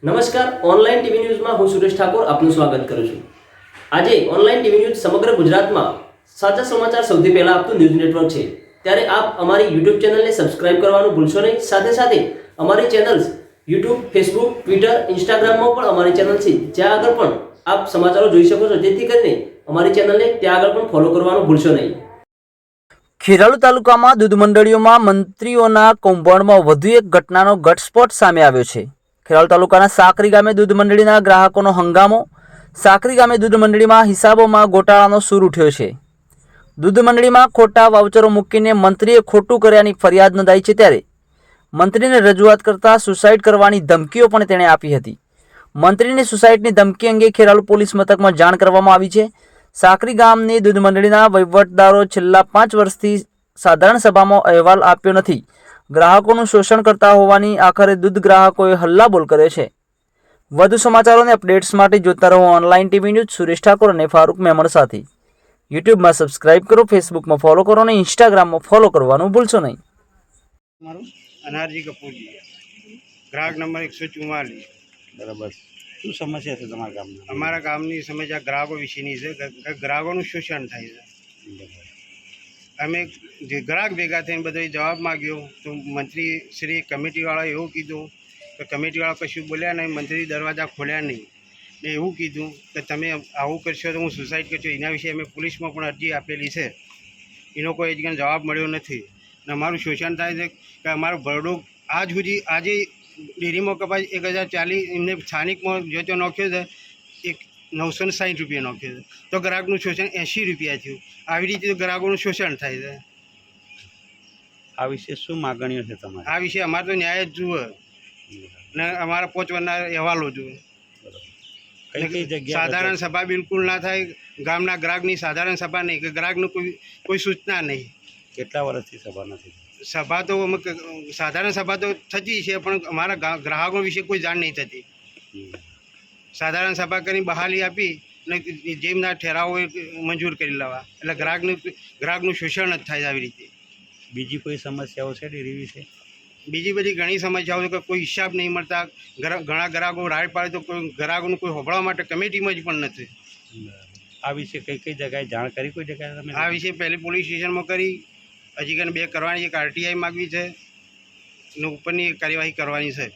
નમસ્કાર, online TV ન્યૂઝમાં હું સુરેશ ઠાકોર આપનું સ્વાગત કરું છું। આજે ઓનલાઈન ટીવી ન્યૂઝ સમગ્ર ગુજરાતમાં સાચા સમાચાર સૌથી પહેલા આપતું ન્યૂઝ નેટવર્ક છે। ત્યારે આપ અમારી YouTube ચેનલને સબસ્ક્રાઇબ કરવાનું ભૂલશો નહીં। સાથે સાથે અમારી ચેનલ્સ YouTube, Facebook, Twitter, Instagramમાં પણ અમારી ચેનલ છે, જ્યાં આગળ પણ આપ સમાચારો જોઈ શકો છો। જેથી કરીને અમારી ચેનલને ત્યાં આગળ પણ ફોલો કરવાનું ભૂલશો નહીં। ખેરાલુ તાલુકામાં દૂધ મંડળીઓમાં મંત્રીઓના કૌભાંડમાં વધુ એક ઘટનાનો ઘટસ્ફોટ સામે આવ્યો છે। ખેરાલુ તાલુકાના સાકરી ગામે દૂધ મંડળીના ગ્રાહકોનો હંગામો। સાકરી ગામે દૂધ મંડળીમાં હિસાબોમાં ગોટાળાનો સૂર ઉઠ્યો છે। દૂધ મંડળીમાં ખોટા વાઉચરો મૂકીને મંત્રીએ ખોટું કર્યાની ફરિયાદ નોંધાઈ છે। ત્યારે મંત્રીને રજૂઆત કરતા સુસાઇડ કરવાની ધમકીઓ પણ તેણે આપી હતી। મંત્રીની સુસાઇડની ધમકી અંગે ખેરાલુ પોલીસ મથકમાં જાણ કરવામાં આવી છે। સાકરી ગામની દૂધ મંડળીના વહીવટદારો છેલ્લા 5 વર્ષથી સાધારણ સભામાં અહેવાલ આપ્યો નથી, ગ્રાહકોનું શોષણ કરતા હોવાની આખરે દૂધ ગ્રાહકોએ હલ્લાબોલ કર્યો છે। વધુ સમાચારો અને અપડેટ્સ માટે જોતા રહો online TV news Suresh Thakor અને ફારૂક મેમણ સાથે। યુટ્યુબમાં સબસ્ક્રાઇબ કરો, ફેસબુકમાં ફોલો કરો અને ઇન્સ્ટાગ્રામમાં ફોલો કરવાનું ભૂલશો નહીં। મારું અનારજી કપૂરજી, ગ્રાહક નંબર 144। બરાબર, શું સમસ્યા છે તમારા ગામમાં? અમારા ગામની સમસ્યા ગ્રાહકો વિશેની છે કે ગ્રાહકોનું શોષણ થાય છે। અમે જે ગ્રાહક ભેગા થઈને બધો જવાબ માગ્યો તો મંત્રી શ્રી કમિટીવાળાએ એવું કીધું કે કમિટીવાળા કશું બોલ્યા નહીં, મંત્રી દરવાજા ખોલ્યા નહીં ને એવું કીધું કે તમે આવું કરશો તો હું સુસાઇડ કરશો। એના વિશે અમે પોલીસમાં પણ અરજી આપેલી છે, એનો કોઈ હજી જવાબ મળ્યો નથી ને અમારું શોષણ થાય છે કે અમારું ભરડું આજ સુધી આજે ડેરીમાં કપાસ 1040 એમને સ્થાનિકમાં જો તો નાખ્યો છે, એક 960 રૂપિયા નાખ્યો છે, તો ગ્રાહકનું શોષણ 80 રૂપિયા થયું। આવી રીતે તો ગ્રાહકોનું શોષણ થાય છે। આ વિશે શું માગણીઓ છે તમારી? આ વિશે અમારે તો ન્યાય જ જુએ ને અમારા 5 વર્ષના અહેવાલો જુએ। કઈ કઈ જગ્યા સાધારણ સભા બિલકુલ ના થાય, ગામના ગ્રાહકની સાધારણ સભા નહીં કે ગ્રાહકનું કોઈ સૂચના નહીં। કેટલા વર્ષથી સભા નથી? સભા તો અમે સાધારણ સભા તો થતી છે, પણ અમારા ગ્રાહકો વિશે કોઈ જાણ નહીં થતી। સાધારણ સભા કરી બહાલી આપી ને જેમના ઠેરાવો મંજૂર કરી લેવા, એટલે ગ્રાહકનું શોષણ જ થાય આવી રીતે। બીજી કોઈ સમસ્યાઓ છે ડેરી વિશે? બીજી બધી ઘણી સમસ્યાઓ છે કે કોઈ હિસાબ નહીં મળતા, ઘણા ગ્રાહકો રાડ પાડે તો કોઈ ગ્રાહકોનું કોઈ હોબળવા માટે કમિટીમાં જ પણ નથી। આ વિશે કઈ કઈ જગ્યાએ જાણ કરી? કોઈ જગ્યાએ તમે આ વિશે પહેલી પોલીસ સ્ટેશનમાં કરી, હજી કંઈ 2 કરવાની, એક RTI માગવી છે ને ઉપરની કાર્યવાહી કરવાની છે।